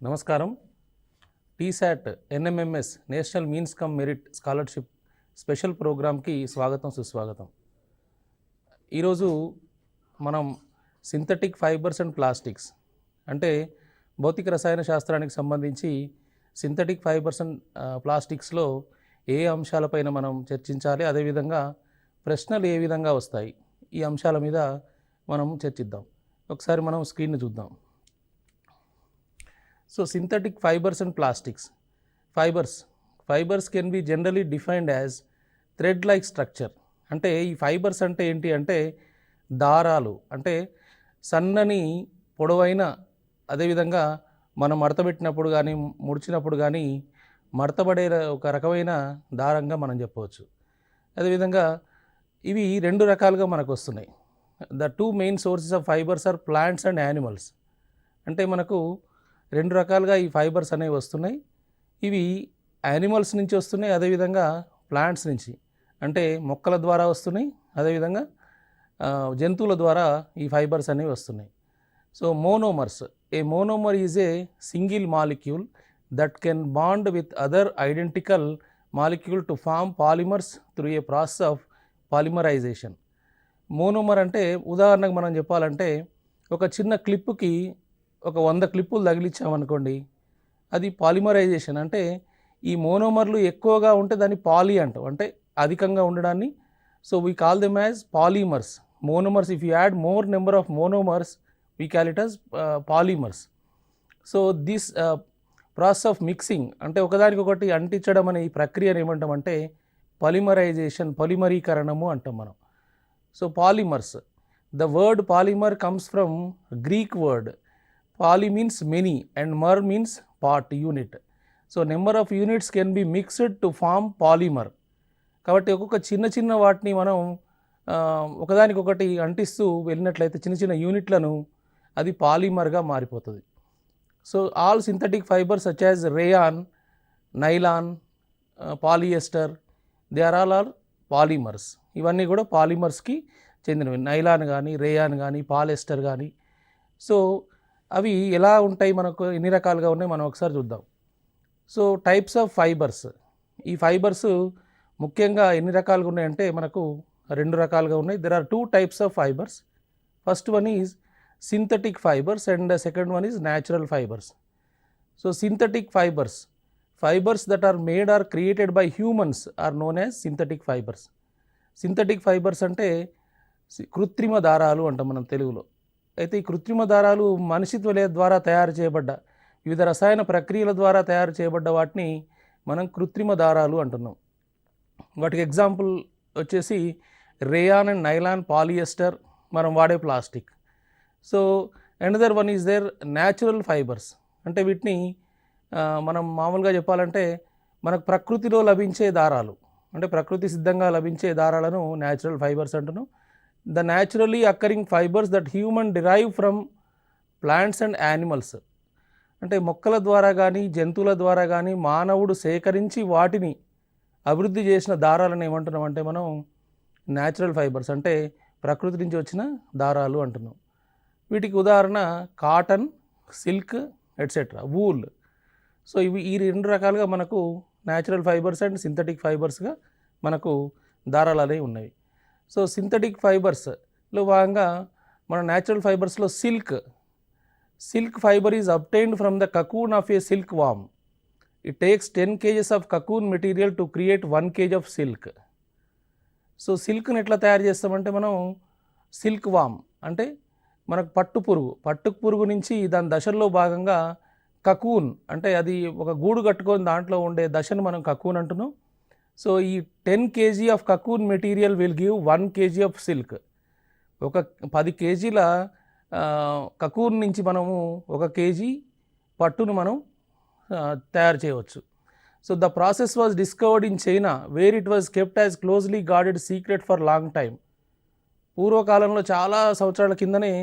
నమస్కారం. TSAT Nmms national means come merit scholarship special ప్రోగ్రామ్కి స్వాగతం సుస్వాగతం. ఈరోజు మనం సింథటిక్ ఫైబర్స్ అండ్ ప్లాస్టిక్స్ అంటే భౌతిక రసాయన శాస్త్రానికి సంబంధించి సింథటిక్ ఫైబర్స్ అండ్ ప్లాస్టిక్స్లో ఏ అంశాలపైన మనం చర్చించాలి, అదేవిధంగా ప్రశ్నలు ఏ విధంగా వస్తాయి, ఈ అంశాల మీద మనం చర్చిద్దాం. ఒకసారి మనం స్క్రీన్ చూద్దాం. So synthetic fibers and plastics. Fibers can be generally defined as thread like structure. అంటే ఈ ఫైబర్స్ అంటే ఏంటి అంటే దారాలు, అంటే సన్నని పొడవైన, అదేవిధంగా మనం మడతబెట్టినప్పుడు కానీ ముడిచినప్పుడు కానీ మడతబడే ఒక రకమైన దారంగా మనం చెప్పవచ్చు. అదేవిధంగా ఇవి రెండు రకాలుగా మనకు వస్తున్నాయి. The two main sources of fibres are plants and animals. అంటే మనకు రెండు రకాలుగా ఈ ఫైబర్స్ అనేవి వస్తున్నాయి. ఇవి యానిమల్స్ నుంచి వస్తున్నాయి, అదేవిధంగా ప్లాంట్స్ నుంచి, అంటే మొక్కల ద్వారా వస్తున్నాయి, అదేవిధంగా జంతువుల ద్వారా ఈ ఫైబర్స్ అనేవి వస్తున్నాయి. So monomers. A monomer is a single molecule that can bond with other identical molecule to form polymers through a process of polymerisation. Monomer అంటే ఉదాహరణకు మనం చెప్పాలంటే ఒక చిన్న క్లిప్కి ఒక 100 క్లిప్పులు తగిలించామనుకోండి, అది పాలిమరైజేషన్. అంటే ఈ మోనోమర్లు ఎక్కువగా ఉంటే దాన్ని పాలీ అంటాం, అంటే అధికంగా ఉండడాన్ని. So we call them as polymers. Monomers, if you add more number of monomers we call it as polymers. So this process of mixing, అంటే ఒకదానికొకటి అంటించడం అనే ఈ ప్రక్రియను ఏమంటామంటే పాలిమరైజేషన్, పాలిమరీకరణము అంటాం మనం. So polymers, the word polymer comes from Greek word. Poly means many and mer means part, unit. So number of units can be mixed to form polymer. కాబట్టి ఒక్కొక్క చిన్న చిన్న వాటిని మనం ఒకదానికొకటి అంటిస్తూ వెళ్ళినట్లయితే చిన్న చిన్న యూనిట్లను అది పాలిమర్గా మారిపోతుంది. So all synthetic fibres such as rayon, nylon, polyester, they are all polymers. ఇవన్నీ కూడా పాలిమర్స్కి చెందినవి. నైలాన్ కానీ, రేయాన్ కానీ, పాలియస్టర్ కానీ. సో అవి ఎలా ఉంటాయి, మనకు ఎన్ని రకాలుగా ఉన్నాయి మనం ఒకసారి చూద్దాం. So types of fibres. ఈ ఫైబర్స్ ముఖ్యంగా ఎన్ని రకాలుగా ఉన్నాయంటే మనకు రెండు రకాలుగా ఉన్నాయి. There are two types of fibres. First one is synthetic fibres and second one is natural fibres. So synthetic fibres that are made or created by humans are known as synthetic fibres. Synthetic fibres అంటే కృత్రిమ దారాలు అంటాం మనం తెలుగులో. అయితే ఈ కృత్రిమ దారాలు మనిషి ద్వారా తయారు చేయబడ్డ, వివిధ రసాయన ప్రక్రియల ద్వారా తయారు చేయబడ్డ వాటిని మనం కృత్రిమ దారాలు అంటున్నాం. వాటికి ఎగ్జాంపుల్ వచ్చేసి రేయాన్ అండ్ నైలాన్, పాలియస్టర్, మనం వాడే plastic. So another one is there natural fibres. అంటే వీటిని మనం మామూలుగా చెప్పాలంటే మనకు ప్రకృతిలో లభించే దారాలు, అంటే ప్రకృతి సిద్ధంగా లభించే దారాలను న్యాచురల్ ఫైబర్స్ అంటున్నాం. The naturally occurring fibers that human derive from plants and animals. అంటే మొక్కల ద్వారా కానీ, జంతువుల ద్వారా కానీ మానవుడు సేకరించి వాటిని అభివృద్ధి చేసిన దారాలను ఏమంటున్నాం అంటే మనం న్యాచురల్ ఫైబర్స్, అంటే ప్రకృతి నుంచి వచ్చిన దారాలు అంటున్నాం. వీటికి ఉదాహరణ cotton, silk, etcetera, wool. So ఇవి ఈ రెండు రకాలుగా మనకు న్యాచురల్ ఫైబర్స్ అండ్ సింథటిక్ ఫైబర్స్గా మనకు దారాలు అనేవి ఉన్నాయి. సో సింథటిక్ ఫైబర్స్లో భాగంగా మన న్యాచురల్ ఫైబర్స్లో silk fibre is obtained from the cocoon of a silk worm. It takes 10 kgs of cocoon material to create 1 kg of silk. So సిల్క్ని ఎట్లా తయారు చేస్తామంటే మనం సిల్క్ వామ్ అంటే మనకు పట్టు పురుగు నుంచి దాని దశల్లో భాగంగా కకూన్, అంటే అది ఒక గూడు కట్టుకొని దాంట్లో ఉండే దశను మనం కకూన్ అంటున్నాం. సో ఈ 10 kg of cocoon material will give 1 kg of silk. ఒక 10 kgల కకూన్ నుంచి మనము 1 kg పట్టును మనం తయారు చేయవచ్చు. So the process was discovered in China where it was kept as closely guarded secret for long time. పూర్వకాలంలో చాలా సంవత్సరాల కిందనే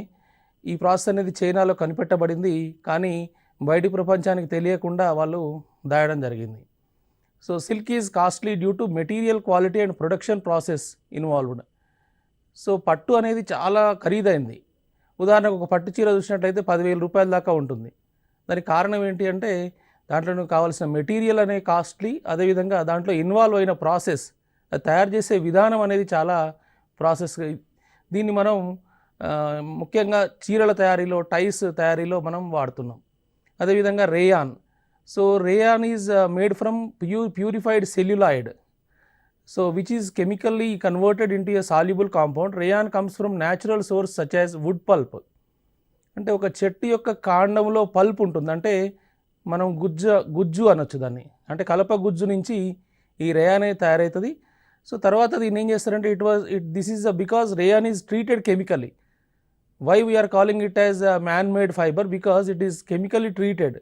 ఈ ప్రాసెస్ అనేది చైనాలో కనిపెట్టబడింది, కానీ బయటి ప్రపంచానికి తెలియకుండా వాళ్ళు దాయడం జరిగింది. So silk is costly due to material quality and production process involved. So పట్టు అనేది చాలా ఖరీదైంది. ఉదాహరణకు ఒక పట్టు చీర చూసినట్లయితే 10,000 రూపాయల దాకా ఉంటుంది. దానికి కారణం ఏంటి అంటే దాంట్లో కావాల్సిన మెటీరియల్ అనే కాస్ట్లీ, అదేవిధంగా దాంట్లో ఇన్వాల్వ్ అయిన ప్రాసెస్, అది తయారు చేసే విధానం అనేది చాలా ప్రాసెస్. దీన్ని మనం ముఖ్యంగా చీరల తయారీలో, టైస్ తయారీలో మనం వాడుతున్నాం. అదేవిధంగా rayon. So rayon is made from purified celluloid, so which is chemically converted into a soluble compound. Rayon comes from natural source such as would pulp. అంటే ఒక చెట్టు యొక్క కాండంలో పల్ప్ ఉంటుంది, అంటే మనం గుజ్జు అనొచ్చు దాన్ని, అంటే కలప గుజ్జు నుంచి ఈ రేయాన్ అనేది తయారవుతుంది. సో తర్వాత దీన్ని ఏం చేస్తారంటే this is because rayon is treated chemically. Why we are calling it as a man made fibre? Because it is chemically treated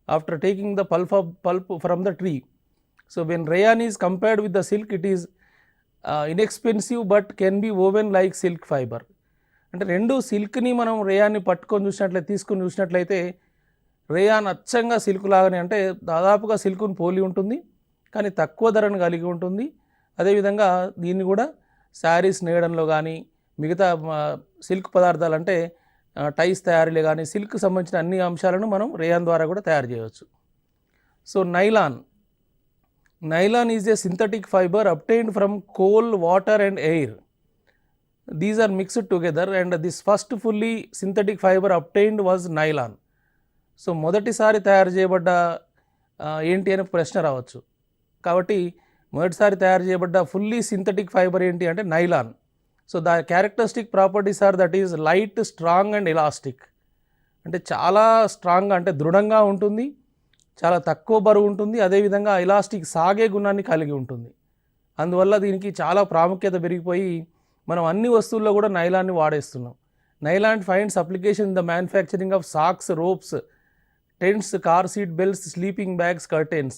after taking the pulp from the tree. So when rayon is compared with the silk, it is inexpensive but can be woven like silk fiber. అంటే రెండు సిల్క్ని మనం రేయాన్ని పట్టుకొని చూసినట్లయితే, తీసుకొని చూసినట్లయితే rayon అచ్చంగా silk లాగానే, అంటే దాదాపుగా సిల్క్ను పోలి ఉంటుంది, కానీ తక్కువ ధరను కలిగి ఉంటుంది. అదేవిధంగా దీన్ని కూడా శారీస్ నేయడంలో కానీ, మిగతా సిల్క్ పదార్థాలు అంటే టైస్ తయారీలో కానీ, సిల్క్ సంబంధించిన అన్ని అంశాలను మనం రేయాన్ ద్వారా కూడా తయారు చేయవచ్చు. So Nylon is a synthetic fiber obtained from coal, water and air. These are mixed together and this first fully synthetic fiber obtained was nylon. So మొదటిసారి తయారు చేయబడ్డ ఏంటి అనే ప్రశ్న రావచ్చు. కాబట్టి మొదటిసారి తయారు చేయబడ్డ ఫుల్లీ సింథటిక్ ఫైబర్ ఏంటి అంటే nylon. So the characteristic properties are that is light, strong and elastic. అంటే చాలా స్ట్రాంగ్గా, అంటే దృఢంగా ఉంటుంది, చాలా తక్కువ బరువు ఉంటుంది, అదేవిధంగా ఎలాస్టిక్, సాగే గుణాన్ని కలిగి ఉంటుంది. అందువల్ల దీనికి చాలా ప్రాముఖ్యత పెరిగిపోయి మనం అన్ని వస్తువుల్లో కూడా నైలాన్ని వాడేస్తున్నాం. Nylon finds application in the manufacturing of socks, ropes, tents, car seat belts, sleeping bags, curtains.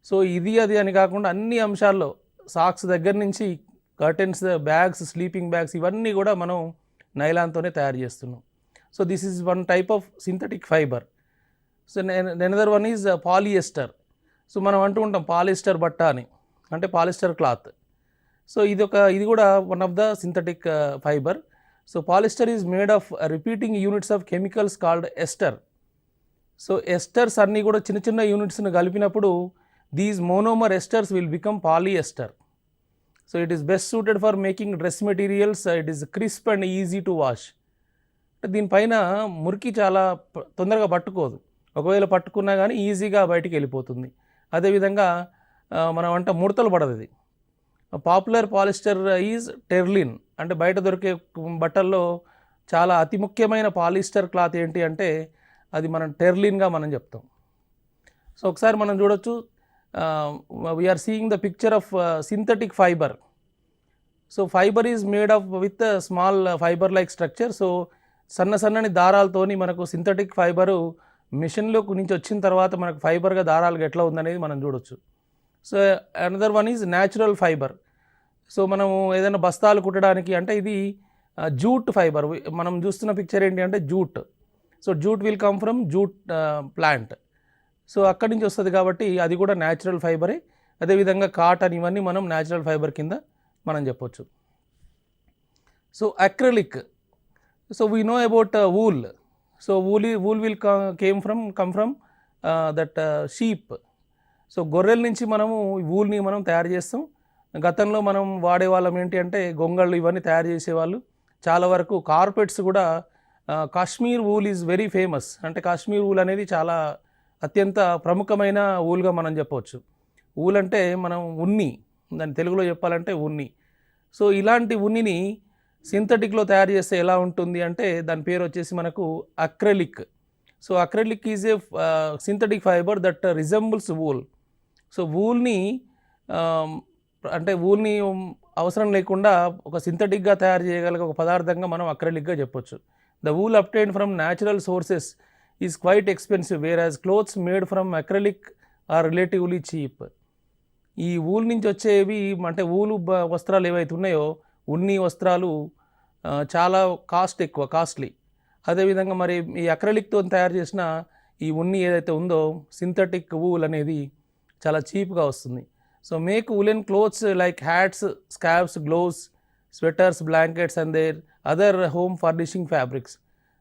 So ఇది అది అని కాకుండా అన్ని అంశాల్లో, సాక్స్ దగ్గర నుంచి కర్టెన్స్, బ్యాగ్స్, స్లీపింగ్ బ్యాగ్స్, ఇవన్నీ కూడా మనం నైలాన్తోనే తయారు చేస్తున్నాం. So this is one type of synthetic fibre. So another one is polyester. So మనం అంటూ ఉంటాం పాలిస్టర్ బట్ట అని, అంటే పాలిస్టర్ క్లాత్. సో ఇది కూడా one of the synthetic fibre. So polyester is made of repeating units of chemicals called ester. So esters అన్నీ కూడా చిన్న చిన్న యూనిట్స్ని కలిపినప్పుడు these monomer esters will become polyester. So it is best suited for making dress materials. It is crisp and easy to wash. దీనిపైన మురికి చాలా తొందరగా పట్టుకోదు, ఒకవేళ పట్టుకున్నా కానీ ఈజీగా బయటికి వెళ్ళిపోతుంది. అదేవిధంగా మనం అంటే ముడతలు పడదు. ఇది పాపులర్ పాలిస్టర్ ఈజ్ టెర్లిన్. అంటే బయట దొరికే బట్టల్లో చాలా అతి ముఖ్యమైన పాలిస్టర్ క్లాత్ ఏంటి అంటే అది మనం టెర్లిన్గా మనం చెప్తాం. సో ఒకసారి మనం చూడొచ్చు, we are seeing the picture of synthetic fibre. So fibre is made of with small fibre like structure. So సన్నని దారాలతోని మనకు సింథటిక్ ఫైబరు మిషన్లోకి నుంచి వచ్చిన తర్వాత మనకు ఫైబర్గా దారాలుగా ఎట్లా ఉందనేది మనం చూడొచ్చు. So another one is natural fibre. So మనము ఏదైనా బస్తాలు కుట్టడానికి, అంటే ఇది జూట్ ఫైబర్. మనం చూస్తున్న పిక్చర్ ఏంటి అంటే jute. So jute will come from jute plant. So అక్కడి నుంచి వస్తుంది కాబట్టి అది కూడా న్యాచురల్ ఫైబరే. అదేవిధంగా కాటన్, ఇవన్నీ మనం న్యాచురల్ ఫైబర్ కింద మనం చెప్పొచ్చు. So acrylic. So we know about wool. So wool will come from that sheep. So గొర్రెల నుంచి మనము వూల్ని మనం తయారు చేస్తాం. గతంలో మనం వాడేవాళ్ళం ఏంటి అంటే గొంగళ్ళు, ఇవన్నీ తయారు చేసేవాళ్ళు. చాలా వరకు కార్పెట్స్ కూడా Kashmir wool is very famous. అంటే కాశ్మీర్ వూల్ అనేది చాలా అత్యంత ప్రముఖమైన వూల్గా మనం చెప్పవచ్చు. వూల్ అంటే మనం ఉన్ని, దాన్ని తెలుగులో చెప్పాలంటే ఉన్ని. సో ఇలాంటి ఉన్నిని సింథటిక్లో తయారు చేస్తే ఎలా ఉంటుంది అంటే దాని పేరు వచ్చేసి మనకు acrylic. So acrylic is a synthetic fibre that resembles wool. So వూల్ని అవసరం లేకుండా ఒక సింథటిక్గా తయారు చేయగలిగే ఒక పదార్థంగా మనం అక్రెలిక్గా చెప్పొచ్చు. The wool obtained from natural sources is quite expensive, whereas clothes made from acrylic are relatively cheap. ఈ వూల్ నుంచి వచ్చేవి, అంటే వూలు వస్త్రాలు ఏవైతే ఉన్నాయో, ఉన్ని వస్త్రాలు చాలా కాస్ట్లీ. అదేవిధంగా మరి ఈ అక్రెలిక్తో తయారు చేసిన ఈ ఉన్ని ఏదైతే ఉందో, సింథటిక్ వూల్ అనేది చాలా చీప్గా వస్తుంది. So make woolen clothes like hats, scarves, gloves, sweaters, blankets and their other home furnishing fabrics.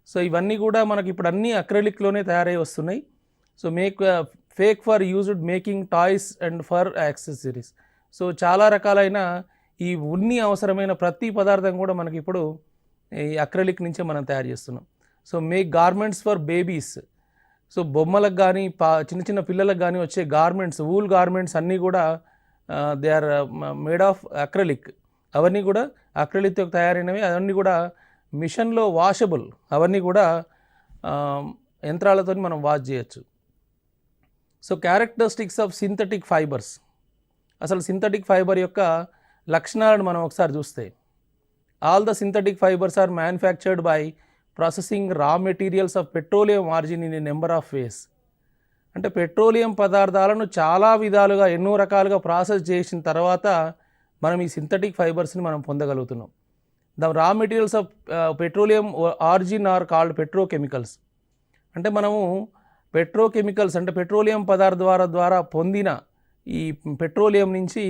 So ఇవన్నీ కూడా మనకి ఇప్పుడు అన్నీ అక్రెలిక్లోనే తయారై వస్తున్నాయి. So fake for used making toys and for accessories. So చాలా రకాలైన ఈ ఉన్ని అవసరమైన ప్రతి పదార్థం కూడా మనకి ఇప్పుడు ఈ అక్రిలిక్ నుంచే మనం తయారు చేస్తున్నాం. So make garments for babies. So బొమ్మలకు కానీ చిన్న చిన్న పిల్లలకు కానీ వచ్చే గార్మెంట్స్, వూల్ గార్మెంట్స్ అన్నీ కూడా they are made of acrylic. అవన్నీ కూడా అక్రిలిక్తో తయారైనవి. అవన్నీ కూడా మిషన్లో వాషబుల్. అవన్నీ కూడా యంత్రాలతో మనం వాష్ చేయొచ్చు. So characteristics of synthetic fibres. అసలు సింథటిక్ ఫైబర్ యొక్క లక్షణాలను మనం ఒకసారి చూస్తే, all the synthetic fibres are manufactured by processing raw materials of petroleum origin in a number of ways. అంటే పెట్రోలియం పదార్థాలను చాలా విధాలుగా ఎన్నో రకాలుగా ప్రాసెస్ చేసిన తర్వాత మనం ఈ సింథటిక్ ఫైబర్స్ని మనం పొందగలుగుతున్నాం. The raw materials of petroleum origin are called petrochemicals. అంటే మనము పెట్రోకెమికల్స్ అంటే పెట్రోలియం పదార్థాల ద్వారా పొందిన ఈ పెట్రోలియం నుంచి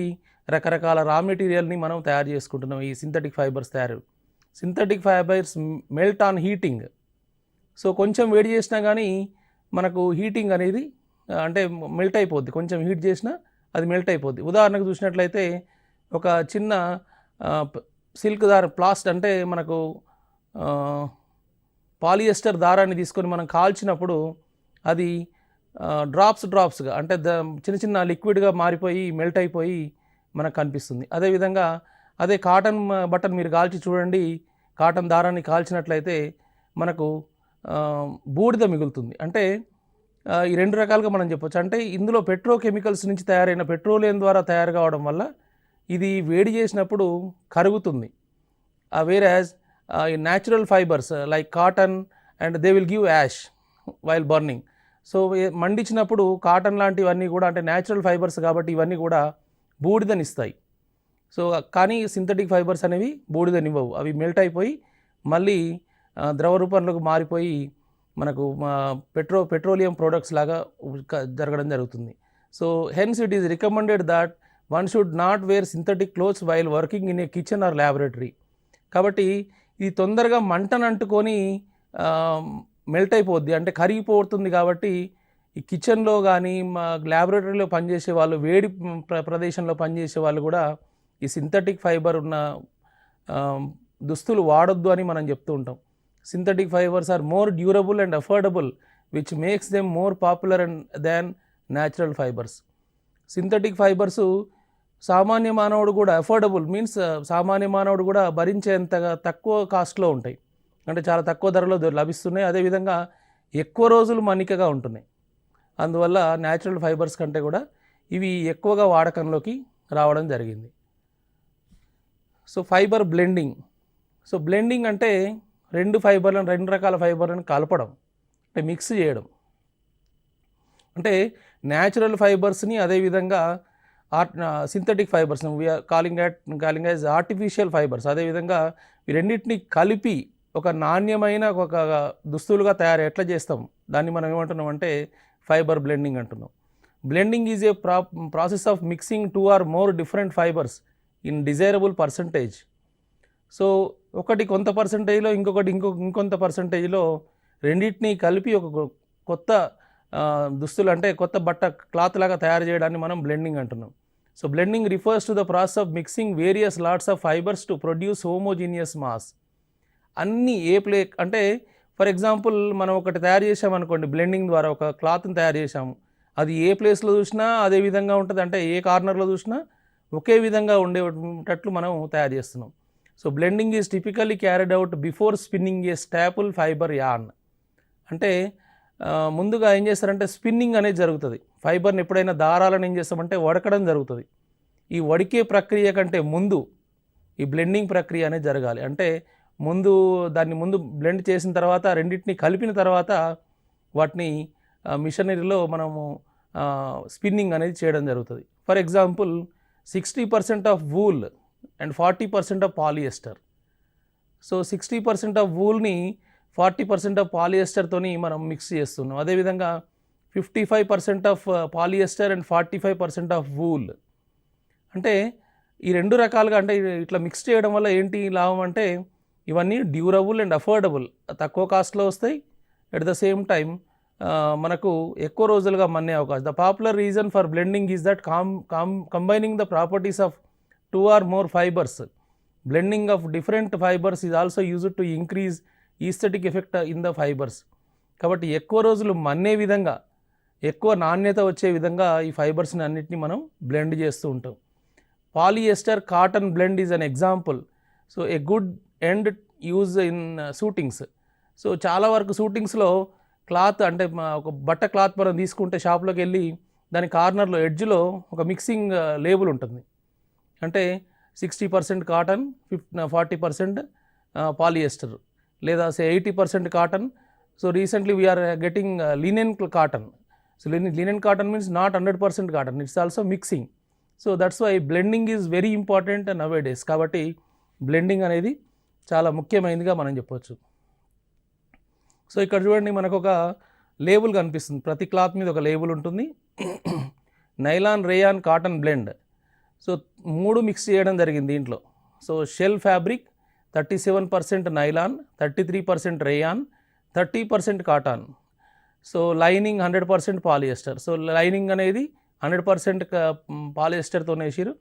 రకరకాల రా మెటీరియల్ని మనం తయారు చేసుకుంటున్నాం. ఈ synthetic fibres synthetic fibres melt on heating. So కొంచెం వేడి చేసినా కానీ మనకు హీటింగ్ అనేది అంటే మెల్ట్ అయిపోద్ది. కొంచెం హీట్ చేసినా అది మెల్ట్ అయిపోద్ది. ఉదాహరణకు చూసినట్లయితే ఒక చిన్న సిల్క్ ప్లాస్ట్ అంటే మనకు పాలియస్టర్ దారాన్ని తీసుకొని మనం కాల్చినప్పుడు అది డ్రాప్స్గా అంటే చిన్న చిన్న లిక్విడ్గా మారిపోయి మెల్ట్ అయిపోయి మనకు కనిపిస్తుంది. అదేవిధంగా అదే కాటన్ బట్టను మీరు కాల్చి చూడండి, కాటన్ దారాన్ని కాల్చినట్లయితే మనకు బూడిద మిగులుతుంది. అంటే ఈ రెండు రకాలుగా మనం చెప్పొచ్చు. అంటే ఇందులో పెట్రోకెమికల్స్ నుంచి తయారైన పెట్రోలియం ద్వారా తయారు కావడం వల్ల ఇది వేడి చేసినప్పుడు కరుగుతుంది. వేరాజ్ ఈ natural fibres like cotton and they will give ash while burning. So మండించినప్పుడు కాటన్ లాంటివన్నీ కూడా అంటే న్యాచురల్ ఫైబర్స్ కాబట్టి ఇవన్నీ కూడా బూడిదనిస్తాయి. సో కానీ సింథటిక్ ఫైబర్స్ అనేవి బూడిదనివ్వవు. అవి మెల్ట్ అయిపోయి మళ్ళీ ద్రవ రూపంలోకి మారిపోయి మనకు పెట్రోలియం ప్రోడక్ట్స్ లాగా జరగడం జరుగుతుంది. So hence it is recommended that one should not wear synthetic clothes while working in a kitchen or laboratory. కాబట్టి ఇది తొందరగా మంటను అంటుకొని మెల్ట్ అయిపోద్ది, అంటే కరిగిపోతుంది. కాబట్టి ఈ కిచెన్లో కానీ ల్యాబొరేటరీలో పనిచేసే వాళ్ళు, వేడి ప్రదేశంలో పనిచేసే వాళ్ళు కూడా ఈ సింథటిక్ ఫైబర్ ఉన్న దుస్తులు వాడొద్దు అని మనం చెప్తూ ఉంటాం. Synthetic fibres are more durable and affordable which makes them more popular and than natural fibres. Synthetic fibres సామాన్య మానవుడు కూడా అఫోర్డబుల్ మీన్స్ సామాన్య మానవుడు కూడా భరించేంతగా తక్కువ కాస్ట్లో ఉంటాయి, అంటే చాలా తక్కువ ధరలో లభిస్తున్నాయి. అదేవిధంగా ఎక్కువ రోజులు మన్నికగా ఉంటున్నాయి. అందువల్ల న్యాచురల్ ఫైబర్స్ కంటే కూడా ఇవి ఎక్కువగా వాడకంలోకి రావడం జరిగింది. So fibre blending. So blending అంటే రెండు రకాల ఫైబర్లను కలపడం, అంటే మిక్స్ చేయడం. అంటే న్యాచురల్ ఫైబర్స్ని అదేవిధంగా సింథటిక్ ఫైబర్స్ని we are calling as artificial fibres. అదేవిధంగా ఈ రెండింటిని కలిపి ఒక నాణ్యమైన ఒక దుస్తులుగా ఎట్లా చేస్తాం దాన్ని మనం ఏమంటున్నాం అంటే ఫైబర్ బ్లెండింగ్ అంటున్నాం. Blending is a process of mixing two or more different fibres in desirable percentage. So ఒకటి కొంత పర్సంటేజ్లో ఇంకొకటి ఇంకొంత పర్సంటేజ్లో రెండింటినీ కలిపి ఒక కొత్త దుస్తులు అంటే కొత్త బట్ట క్లాత్ లాగా తయారు చేయడాన్ని మనం బ్లెండింగ్ అంటున్నాం. So blending refers to the process of mixing various lots of fibres to produce homogeneous mass. అన్నీ అంటే ఫర్ ఎగ్జాంపుల్ మనం ఒకటి తయారు చేసామనుకోండి, బ్లెండింగ్ ద్వారా ఒక క్లాత్ని తయారు చేసాము, అది ఏ ప్లేస్లో చూసినా అదే విధంగా ఉంటుంది, అంటే ఏ కార్నర్లో చూసినా ఒకే విధంగా ఉండేటట్లు మనం తయారు చేస్తున్నాం. So blending is typically carried out before spinning a staple fibre yarn. అంటే ముందుగా ఏం చేస్తారంటే స్పిన్నింగ్ అనేది జరుగుతుంది. ఫైబర్ని ఎప్పుడైనా దారాలను ఏం చేస్తామంటే వడకడం జరుగుతుంది. ఈ వడికే ప్రక్రియ కంటే ముందు ఈ బ్లెండింగ్ ప్రక్రియ అనేది జరగాలి. అంటే దాన్ని ముందు బ్లెండ్ చేసిన తర్వాత రెండింటిని కలిపిన తర్వాత వాటిని మిషనరీలో మనము స్పిన్నింగ్ అనేది చేయడం జరుగుతుంది. For example 60% of wool and 40% of polyester. So 60% of వూల్ని 40% ఆఫ్ పాలియస్టర్తోని మనం మిక్స్ చేస్తున్నాం. అదేవిధంగా 55% of polyester and 45% of wool. అంటే ఈ రెండు రకాలుగా అంటే ఇట్లా మిక్స్ చేయడం వల్ల ఏంటి లాభం అంటే ఇవన్నీ డ్యూరబుల్ అండ్ అఫోర్డబుల్, తక్కువ కాస్ట్లో వస్తాయి. అట్ ద సేమ్ టైం మనకు ఎక్కువ రోజులుగా మన్నే అవకాశం. The popular reason for blending is that combining the properties of 2 or more fibers. Blending of different fibers is also used to increase aesthetic effect in the fibers. కాబట్టి ఎక్కువ రోజులు మన్నే విధంగా, ఎక్కువ నాణ్యత వచ్చే విధంగా ఈ ఫైబర్స్ని అన్నిటిని మనం బ్లెండ్ చేస్తూ ఉంటాం. Polyester cotton blend is an example. So a good end use in shootings. So చాలా వరకు షూటింగ్స్లో క్లాత్ అంటే ఒక బట్ట క్లాత్ మనం తీసుకుంటే షాప్లోకి వెళ్ళి దాని కార్నర్లో ఎడ్జ్లో ఒక మిక్సింగ్ లేబుల్ ఉంటుంది. అంటే 60% కాటన్, 40% పాలియస్టర్, లేదా 80% cotton. So recently we are getting linen cotton. So linen cotton means not 100% cotton, it's also mixing. So that's why blending is very important nowadays. కాబట్టి బ్లెండింగ్ అనేది చాలా ముఖ్యమైనదిగా మనం చెప్పవచ్చు. సో ఇక్కడ చూడండి, మనకు ఒక లేబుల్ కనిపిస్తుంది. ప్రతి క్లాత్ మీద ఒక లేబుల్ ఉంటుంది. Nylon, rayon, cotton blend. So 3 mix చేయడం జరిగింది దీంట్లో. So shell fabric 37% nylon, 33% rayon, 30% cotton. So lining 100% polyester. So lining అనేది 100% పాలియస్టర్తో వేసిరు.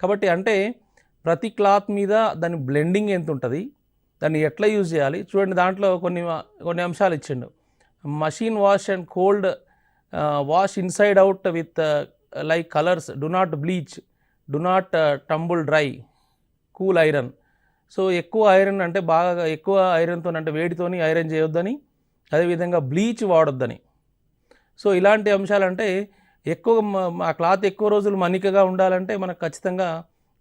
కాబట్టి అంటే ప్రతి క్లాత్ మీద దాని బ్లెండింగ్ ఎంత ఉంటుంది, దాన్ని ఎట్లా యూజ్ చేయాలి చూడండి. దాంట్లో కొన్ని అంశాలు ఇచ్చిండు. Machine wash and cold wash inside out with like colours, do not bleach, do not tumble dry, cool iron. So ఎక్కువ ఐరన్ అంటే బాగా ఎక్కువ ఐరన్తో అంటే వేడితోని ఐరన్ చేయొద్దని, అదేవిధంగా బ్లీచ్ వాడొద్దని. సో ఇలాంటి అంశాలంటే ఎక్కువ ఆ క్లాత్ ఎక్కువ రోజులు మన్నికగా ఉండాలంటే మనకు ఖచ్చితంగా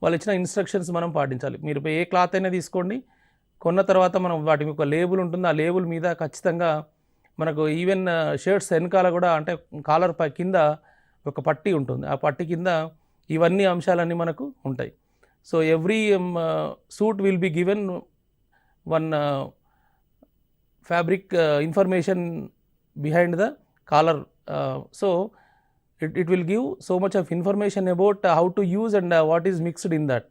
వాళ్ళు ఇచ్చిన ఇన్స్ట్రక్షన్స్ మనం పాటించాలి. మీరు ఏ క్లాత్ అయినా తీసుకోండి, కొన్న తర్వాత మనం వాటికి ఒక లేబుల్ ఉంటుంది. ఆ లేబుల్ మీద ఖచ్చితంగా మనకు ఈవెన్ షర్ట్స్ వెనకాల కూడా అంటే కాలర్ కింద ఒక పట్టీ ఉంటుంది. ఆ పట్టీ కింద ఇవన్నీ అంశాలన్నీ మనకు ఉంటాయి. So every suit will be given one fabric information behind the collar. So it will give so much of information about how to use and what is mixed in that.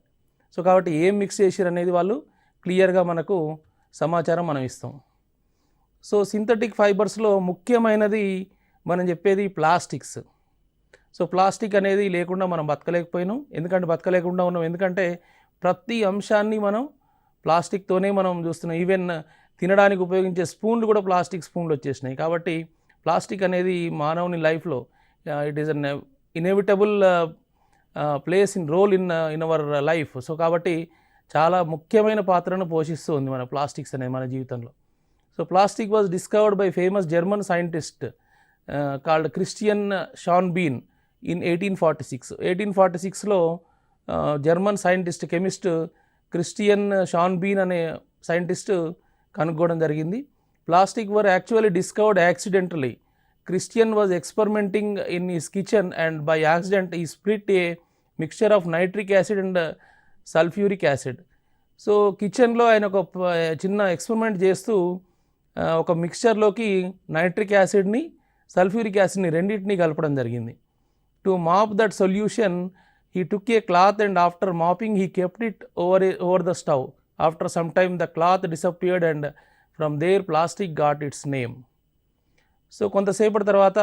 So కాబట్టి ఏం mix చేసిరు అనేది వాళ్ళు క్లియర్గా మనకు సమాచారం మనం ఇస్తాం. సో సింథటిక్ ఫైబర్స్లో ముఖ్యమైనది మనం చెప్పేది ప్లాస్టిక్స్. సో ప్లాస్టిక్ అనేది లేకుండా మనం బతకలేకపోయినాం. బతకలేకుండా ఉన్నాం ఎందుకంటే ప్రతి అంశాన్ని మనం ప్లాస్టిక్తోనే మనం చూస్తున్నాం. ఈవెన్ తినడానికి ఉపయోగించే స్పూన్లు కూడా ప్లాస్టిక్ స్పూన్లు వచ్చేసినాయి. కాబట్టి ప్లాస్టిక్ అనేది మానవుని లైఫ్లో it is an inevitable place in role in our life. So కాబట్టి చాలా ముఖ్యమైన పాత్రను పోషిస్తూ ఉంది మన ప్లాస్టిక్స్ అనేది మన జీవితంలో. So plastic was discovered by famous German scientist called Christian Schonbein in 1846. 1846లో German scientist chemist Christian Schonbein అనే సైంటిస్ట్ కనుక్కోవడం జరిగింది. Plastic were actually discovered accidentally. Christian was experimenting in his kitchen and by accident he split a mixture of nitric acid and sulfuric acid. So కిచెన్లో ఆయన ఒక చిన్న experiment చేస్తూ ఒక మిక్చర్లోకి నైట్రిక్ యాసిడ్ని, సల్ఫ్యూరిక్ యాసిడ్ని రెండింటినీ కలపడం జరిగింది. To mop that solution he took a cloth and after mopping he kept it over the stove. After some time the cloth disappeared and from there plastic got its name. So కొంతసేపటి తర్వాత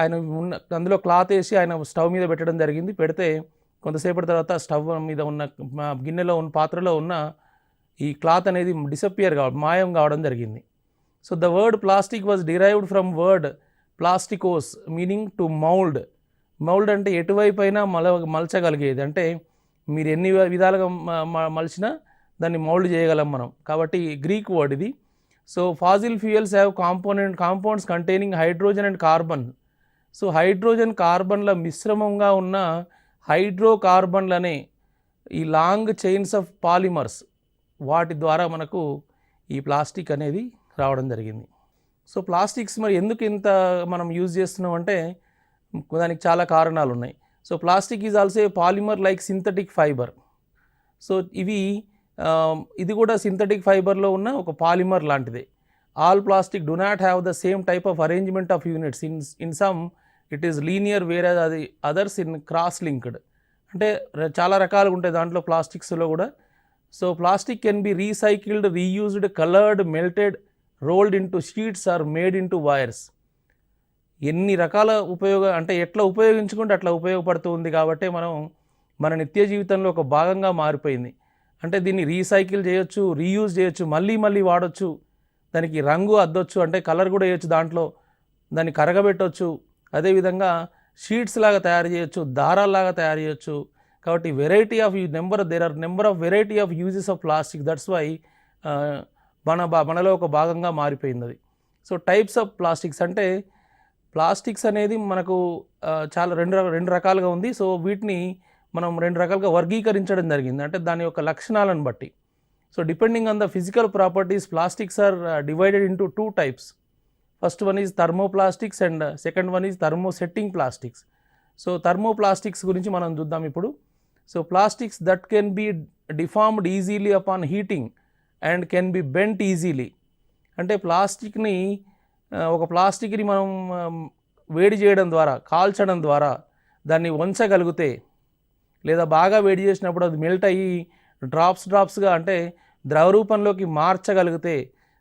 ఆయన అందులో cloth వేసి ఆయన stove మీద పెట్టడం జరిగింది. పెడితే కొంతసేపటి తర్వాత స్టవ్ మీద ఉన్న గిన్నెలో ఉన్న పాత్రలో ఉన్న ఈ క్లాత్ అనేది మాయం కావడం జరిగింది. So the word plastic was derived from word plastikos meaning to mould. Mould అంటే ఎటువైపు అయినా మలచగలిగేది, అంటే మీరు ఎన్ని విధాలుగా మలిచినా దాన్ని మౌల్డ్ చేయగలం మనం. కాబట్టి గ్రీక్ వర్డ్ ఇది. So fossil fuels have compounds containing hydrogen and carbon. So hydrogen కార్బన్ల మిశ్రమంగా ఉన్న హైడ్రోకార్బన్లనే ఈ లాంగ్ చైన్స్ ఆఫ్ పాలిమర్స్, వాటి ద్వారా మనకు ఈ ప్లాస్టిక్ అనేది రావడం జరిగింది. సో ప్లాస్టిక్స్ మరి ఎందుకు ఇంత మనం యూజ్ చేస్తున్నాం అంటే దానికి చాలా కారణాలు ఉన్నాయి. So plastic is also polymer like synthetic fibre. So ఇది కూడా సింథటిక్ ఫైబర్లో ఉన్న ఒక పాలిమర్ లాంటిదే. All plastic do not have the same type of arrangement of units. In some it is linear వేరే అదర్స్ ఇన్ క్రాస్ లింక్డ్. అంటే చాలా రకాలుగా ఉంటాయి దాంట్లో ప్లాస్టిక్స్లో కూడా. So plastic can be recycled, reused, coloured, melted, rolled into sheets or made into wires. ఎన్ని రకాల అంటే ఎట్లా ఉపయోగించుకుంటే అట్లా ఉపయోగపడుతూ ఉంది కాబట్టి మన నిత్య జీవితంలో ఒక భాగంగా మారిపోయింది. అంటే దీన్ని రీసైకిల్ చేయొచ్చు, రీయూజ్ చేయొచ్చు, మళ్ళీ మళ్ళీ వాడచ్చు, దానికి రంగు అద్దొచ్చు, అంటే కలర్ కూడా వేయచ్చు, దాంట్లో దాన్ని కరగబెట్టవచ్చు, అదేవిధంగా షీట్స్ లాగా తయారు చేయొచ్చు, దారాల్లాగా తయారు చేయొచ్చు. కాబట్టి there are number of variety of uses of plastic. That's why మనలో ఒక భాగంగా మారిపోయింది అది. సో టైప్స్ ఆఫ్ ప్లాస్టిక్స్ అంటే ప్లాస్టిక్స్ అనేది మనకు చాలా రెండు రకాలుగా ఉంది. సో వీటిని మనం రెండు రకాలుగా వర్గీకరించడం జరిగింది, అంటే దాని యొక్క లక్షణాలను బట్టి. So depending on the physical properties, plastics are divided into 2 types. First one is thermoplastics and second one is thermosetting plastics. So thermoplastics గురించి మనం చూద్దాం ఇప్పుడు. So plastics that can be deformed easily upon heating and can be bent easily. అంటే ఒక ప్లాస్టిక్ని మనం వేడి చేయడం ద్వారా, కాల్చడం ద్వారా దాన్ని వంచగలిగితే, లేదా బాగా వేడి చేసినప్పుడు అది మెల్ట్ అయ్యి డ్రాప్స్గా అంటే ద్రవ రూపంలోకి మార్చగలిగితే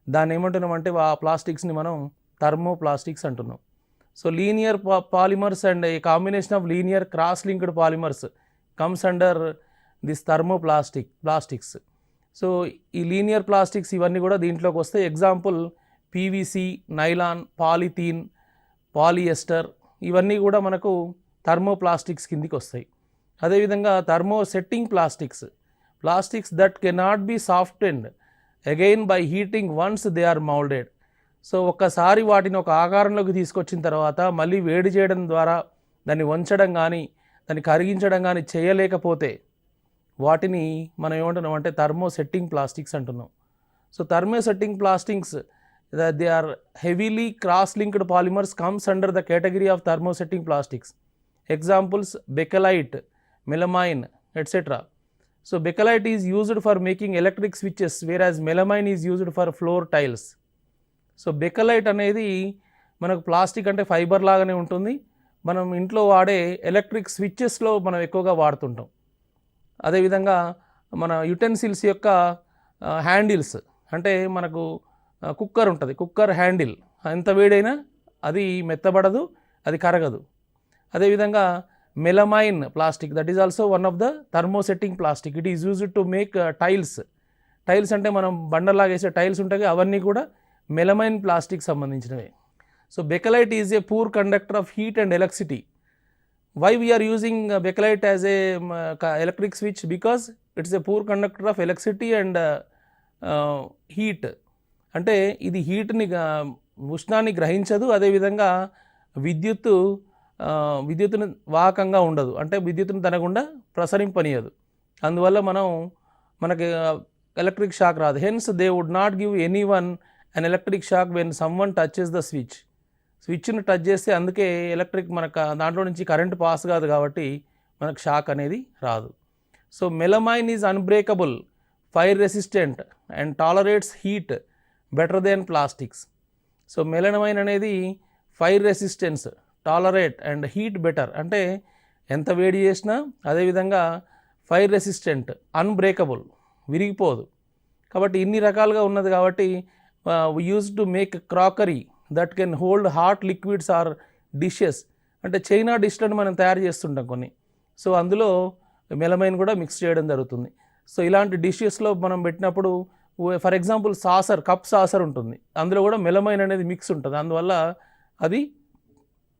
దాన్ని ఏమంటున్నామంటే ఆ ప్లాస్టిక్స్ని మనం థర్మోప్లాస్టిక్స్ అంటున్నాం. So linear polymers and a combination of linear cross linked polymers comes under this thermoplastics. So ఈ లీనియర్ ప్లాస్టిక్స్ ఇవన్నీ కూడా దీంట్లోకి వస్తాయి. Example PVC, nylon, polythene, polyester, ఇవన్నీ కూడా మనకు థర్మోప్లాస్టిక్స్ కిందికి వస్తాయి. అదేవిధంగా thermosetting plastics that cannot be softened again by heating once they are moulded. So ఒక్కసారి వాటిని ఒక ఆకారంలోకి తీసుకొచ్చిన తర్వాత మళ్ళీ వేడి చేయడం ద్వారా దాన్ని వంచడం కానీ దాన్ని కరిగించడం కానీ చేయలేకపోతే వాటిని మనం ఏమంటున్నాం అంటే థర్మోసెట్టింగ్ ప్లాస్టిక్స్ అంటున్నాం. So thermosetting plastics they are heavily cross linked polymers comes under the category of thermosetting plastics. Examples bakelite, melamine, etc. So bakelite is used for making electric switches, whereas melamine is used for floor tiles. So bakelite అనేది మనకు plastic అంటే fibre లాగానే ఉంటుంది. మనం ఇంట్లో వాడే electric స్విచ్చెస్లో మనం ఎక్కువగా వాడుతుంటాం. అదేవిధంగా మన యుటెన్సిల్స్ యొక్క హ్యాండిల్స్, అంటే మనకు కుక్కర్ ఉంటుంది, కుక్కర్ హ్యాండిల్ ఎంత వేడైనా అది మెత్తబడదు, అది కరగదు. అదేవిధంగా melamine plastic, that is also one of the thermosetting plastic. It is used to make tiles అంటే మనం బండలాగా వేసే టైల్స్ ఉంటాయి, అవన్నీ కూడా melamine plastic సంబంధించినవే. So bakelite is a poor conductor of heat and electricity. Why we are using bakelite as a electric switch? Because it's a poor conductor of electricity and heat. అంటే ఇది హీట్ని, ఉష్ణాన్ని గ్రహించదు, అదేవిధంగా విద్యుత్తును వాహకంగా ఉండదు, అంటే విద్యుత్తును తన గుండా ప్రసరింపనీయదు. అందువల్ల మనకి ఎలక్ట్రిక్ షాక్ రాదు. Hence they would not give anyone an electric shock when someone touches the స్విచ్ని టచ్ చేస్తే అందుకే మనకు దాంట్లో నుంచి కరెంట్ పాస్ కాదు కాబట్టి మనకు షాక్ అనేది రాదు. So melamine is unbreakable, fire resistant and tolerates heat better than plastics. So melamine అనేది fire resistance, tolerate and heat better, అంటే ఎంత వేడి చేసినా, అదేవిధంగా ఫైర్ రెసిస్టెంట్, అన్బ్రేకబుల్, విరిగిపోదు. కాబట్టి ఇన్ని రకాలుగా ఉన్నది కాబట్టి we used to make crockery that can hold hot liquids or dishes, అంటే చైనా డిష్లను మనం తయారు చేస్తుంటాం కొన్ని. సో అందులో మెలమైన్ కూడా మిక్స్ చేయడం జరుగుతుంది. సో ఇలాంటి డిషెస్లో మనం పెట్టినప్పుడు ఫర్ ఎగ్జాంపుల్ కప్ సాసర్ ఉంటుంది, అందులో కూడా మెలమైన్ అనేది మిక్స్ ఉంటుంది. అందువల్ల అది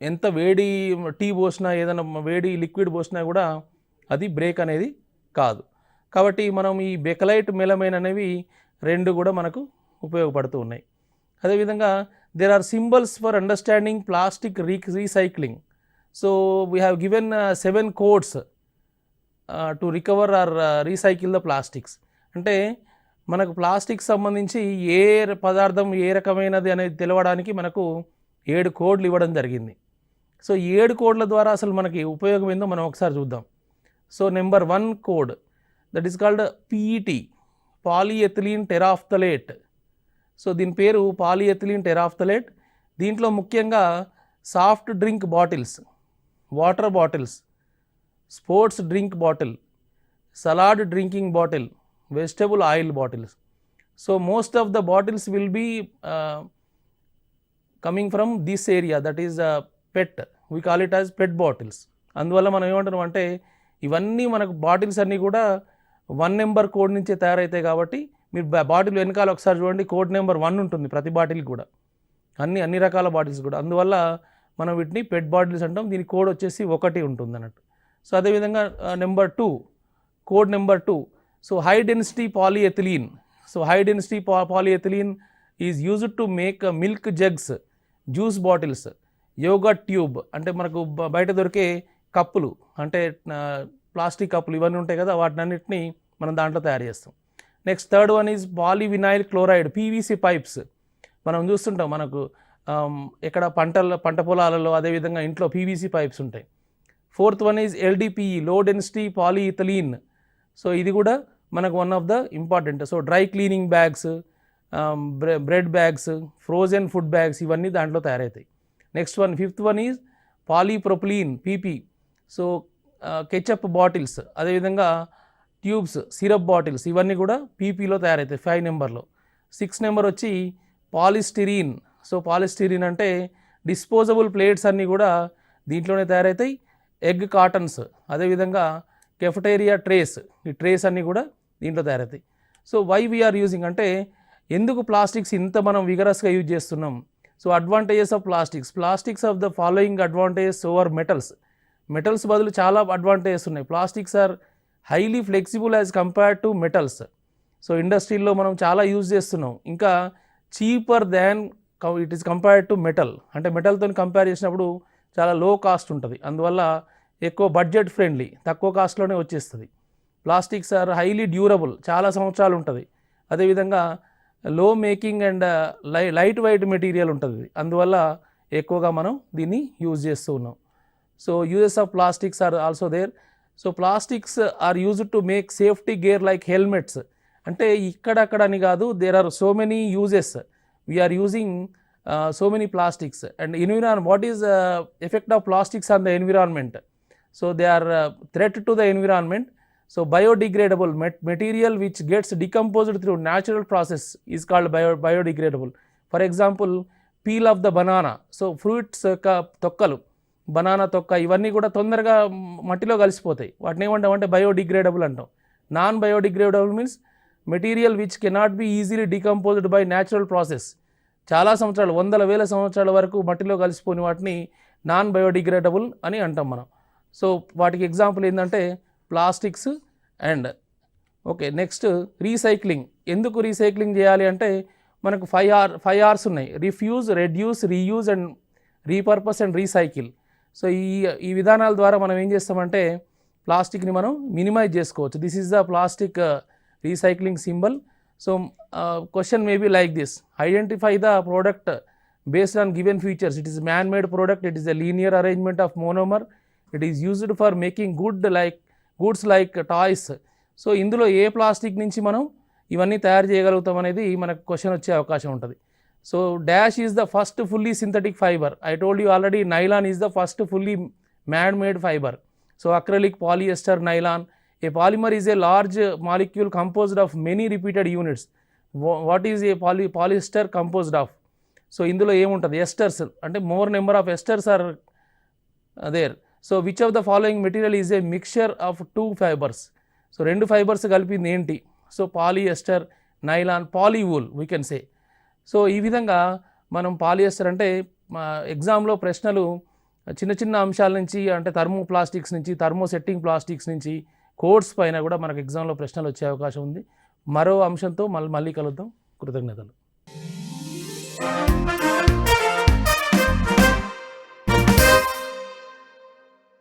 ఎంత వేడి టీ పోసినా, ఏదైనా వేడి లిక్విడ్ పోసినా కూడా అది బ్రేక్ అనేది కాదు. కాబట్టి మనం ఈ బెకెలైట్, మెలమైన్ అనేవి రెండు కూడా మనకు ఉపయోగపడుతూ ఉన్నాయి. అదేవిధంగా there are symbols for understanding plastic recycling. So we have given 7 codes to recover or recycle the plastics. అంటే మనకు ప్లాస్టిక్ సంబంధించి ఏ పదార్థం ఏ రకమైనది అనేది తెలవడానికి మనకు 7 కోడ్లు ఇవ్వడం జరిగింది. సో 7 కోడ్ల ద్వారా అసలు మనకి ఉపయోగం ఏందో మనం ఒకసారి చూద్దాం. So number 1 code that is called PET, polyethylene terephthalate. So దీని పేరు పాలిఎథిలీన్ టెరాఫ్థలేట్. దీంట్లో ముఖ్యంగా soft drink bottles, water bottles, sports drink bottle, salad drinking bottle, vegetable oil bottles. So most of the bottles will be coming from this area, that is PET. We call it as PET bottles. అందువల్ల మనం ఏమంటున్నాం అంటే ఇవన్నీ మనకు bottles అన్నీ కూడా 1 number code నుంచే తయారవుతాయి కాబట్టి మీరు బాటిల్ వెనకాల ఒకసారి చూడండి, కోడ్ నెంబర్ 1 ఉంటుంది ప్రతి బాటిల్ కూడా, అన్ని రకాల బాటిల్స్ కూడా. అందువల్ల మనం వీటిని పెట్ బాటిల్స్ అంటాం. దీని కోడ్ వచ్చేసి 1 ఉంటుంది అన్నట్టు. సో అదేవిధంగా number 2, code number 2. So high density polyethylene. So high density polyethylene is used to make milk jugs, juice bottles, yogurt tube, అంటే మనకు బయట దొరికే కప్పులు, అంటే ప్లాస్టిక్ కప్పులు ఇవన్నీ ఉంటాయి కదా, వాటినన్నిటిని మనం దాంట్లో తయారు చేస్తాం. Next third one is polyvinyl chloride, PVC pipes. మనం చూస్తుంటాం మనకు ఎక్కడ పంట పొలాలలో, అదేవిధంగా ఇంట్లో పీవీసీ పైప్స్ ఉంటాయి. Fourth one is LDPE, low density polyethylene. So ఇది కూడా మనకు one of the important. So dry cleaning bags, bread bags, frozen food bags ఇవన్నీ దాంట్లో తయారవుతాయి. Next one, fifth one is polypropylene, PP. So ketchup bottles, అదేవిధంగా tubes, syrup bottles ఇవన్నీ కూడా పీపీలో తయారవుతాయి 5 నెంబర్లో. 6 నెంబర్ వచ్చి పాలిస్టిరీన్. సో పాలిస్టిరీన్ అంటే డిస్పోజబుల్ ప్లేట్స్ అన్నీ కూడా దీంట్లోనే తయారవుతాయి. ఎగ్ కాటన్స్, అదేవిధంగా కెఫెటేరియా ట్రేస్, ఈ ట్రేస్ అన్నీ కూడా దీంట్లో తయారవుతాయి. సో వై వీఆర్ యూజింగ్ అంటే ఎందుకు ప్లాస్టిక్స్ ఇంత మనం విగరస్గా యూజ్ చేస్తున్నాం? So advantages of plastics of the following advantages over metals బదులు చాలా అడ్వాంటేజెస్ ఉన్నాయి. Plastics are highly flexible as compared to metals. So ఇండస్ట్రీలో మనం చాలా యూజ్ చేస్తున్నాం. ఇంకా cheaper than it is compared to metal, అంటే మెటల్తో కంపేర్ చేసినప్పుడు చాలా లో కాస్ట్ ఉంటుంది. అందువల్ల ఎక్కువ బడ్జెట్ ఫ్రెండ్లీ, తక్కువ కాస్ట్లోనే వచ్చేస్తుంది. ప్లాస్టిక్స్ ఆర్ హైలీ డ్యూరబుల్, చాలా సంవత్సరాలు ఉంటుంది. అదేవిధంగా low making and light weight material ఉంటుంది. అందువల్ల ఎక్కువగా మనం దీన్ని యూజ్ చేస్తూ ఉన్నాం. So uses of plastics are also there. So plastics are used to make safety gear like helmets. అంటే ఇక్కడక్కడ అని కాదు, there are so many uses. We are using so many plastics. And what is effect of plastics on the environment? So they are threat to the environment. So biodegradable material which gets decomposed through natural process is called biodegradable. For example, peel of the banana. So fruits tokkalu, banana tokka ivanni kuda tondaraga mattilo kalisipotayi. Vatni emantam ante biodegradable antam. Non biodegradable means material which cannot be easily decomposed by natural process. చాలా సంవత్సరాలు, వందల వేల సంవత్సరాల వరకు మట్టిలో కలిసిపోయిన వాటిని non biodegradable అని అంటాం మనం. సో వాటికి ఎగ్జాంపుల్ ఏంటంటే plastics and okay. Next recycling. ఎందుకు రీసైక్లింగ్ చేయాలి అంటే మనకు 5 R's ఉన్నాయి: refuse, reduce, reuse and repurpose and recycle. So ఈ విధానాల ద్వారా మనం ఏం చేస్తామంటే ప్లాస్టిక్ని మనం మినిమైజ్ చేసుకోవచ్చు. This is the plastic recycling symbol. So question may be like this: identify the product based on given features. It is a man-made product. It is a linear arrangement of monomer. It is used for making goods like toys. So ఇందులో ఏ plastic నుంచి మనం ఇవన్నీ తయారు చేయగలుగుతాం అనేది మనకు question వచ్చే అవకాశం ఉంటుంది. So dash is the first fully synthetic fibre. I told you already, nylon is the first fully man-made fiber. So acrylic, polyester, nylon. A polymer is a large molecule composed of many repeated units. What is a polyester composed of? So ఇందులో ఏముంటుంది? Esters, అంటే more number of esters are there. So which of the following material is a mixture of 2 fibres? So 2 fibres కలిపింది ఏంటి? So polyester, nylon, polywool we can say. So ఈ విధంగా మనం పాలిఎస్టర్ అంటే ఎగ్జామ్లో ప్రశ్నలు చిన్న చిన్న అంశాల నుంచి, అంటే థర్మోప్లాస్టిక్స్ నుంచి, థర్మోసెట్టింగ్ ప్లాస్టిక్స్ నుంచి, కోడ్స్ పైన కూడా మనకు ఎగ్జామ్లో ప్రశ్నలు వచ్చే అవకాశం ఉంది. మరో అంశంతో మళ్ళీ కలుద్దాం. కృతజ్ఞతలు.